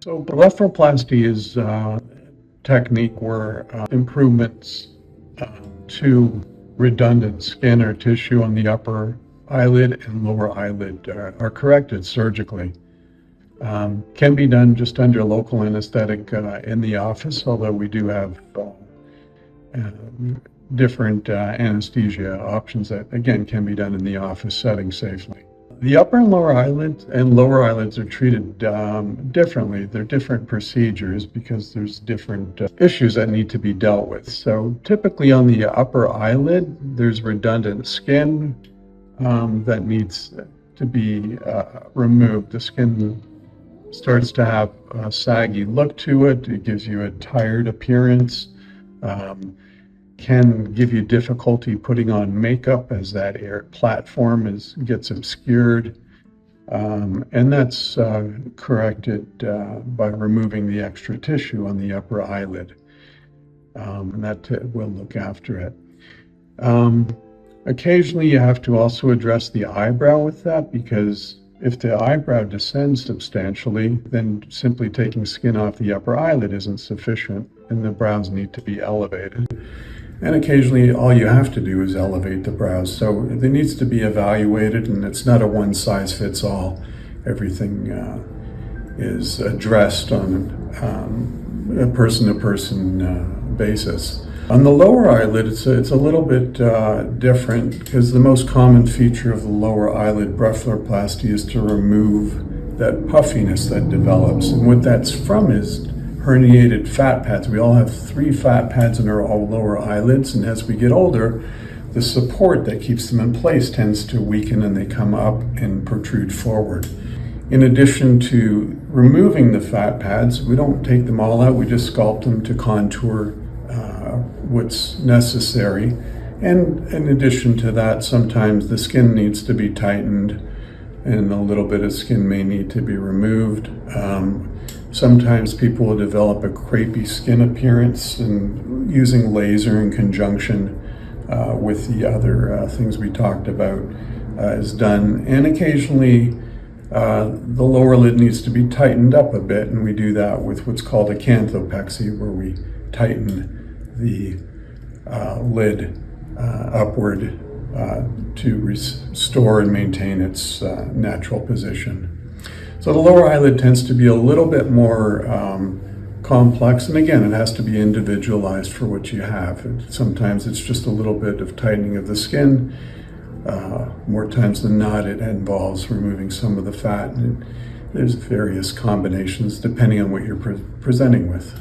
So blepharoplasty is a technique where improvements to redundant skin or tissue on the upper eyelid and lower eyelid are corrected surgically. Can be done just under local anesthetic in the office, although we do have different anesthesia options that, again, can be done in the office setting safely. The upper and lower eyelids are treated differently. They're different procedures because there's different issues that need to be dealt with. So typically on the upper eyelid, there's redundant skin that needs to be removed. The skin starts to have a saggy look to it. It gives you a tired appearance. Can give you difficulty putting on makeup as that air platform gets obscured. And that's corrected by removing the extra tissue on the upper eyelid. And that will look after it. Occasionally you have to also address the eyebrow with that, because if the eyebrow descends substantially, then simply taking skin off the upper eyelid isn't sufficient, and the brows need to be elevated. And occasionally all you have to do is elevate the brows. So it needs to be evaluated, and it's not a one-size-fits-all. Everything is addressed on a person-to-person basis. On the lower eyelid, it's a little bit different, because the most common feature of the lower eyelid blepharoplasty is to remove that puffiness that develops. And what that's from is herniated fat pads. We all have 3 fat pads in our lower eyelids, and as we get older, the support that keeps them in place tends to weaken and they come up and protrude forward. In addition to removing the fat pads, we don't take them all out, we just sculpt them to contour what's necessary. And in addition to that, sometimes the skin needs to be tightened and a little bit of skin may need to be removed. Sometimes people will develop a crepey skin appearance, and using laser in conjunction with the other things we talked about is done. And occasionally the lower lid needs to be tightened up a bit, and we do that with what's called a canthopexy, where we tighten the lid upward to restore and maintain its natural position. So the lower eyelid tends to be a little bit more complex, and again, it has to be individualized for what you have. Sometimes it's just a little bit of tightening of the skin. More times than not, it involves removing some of the fat. And there's various combinations depending on what you're presenting with.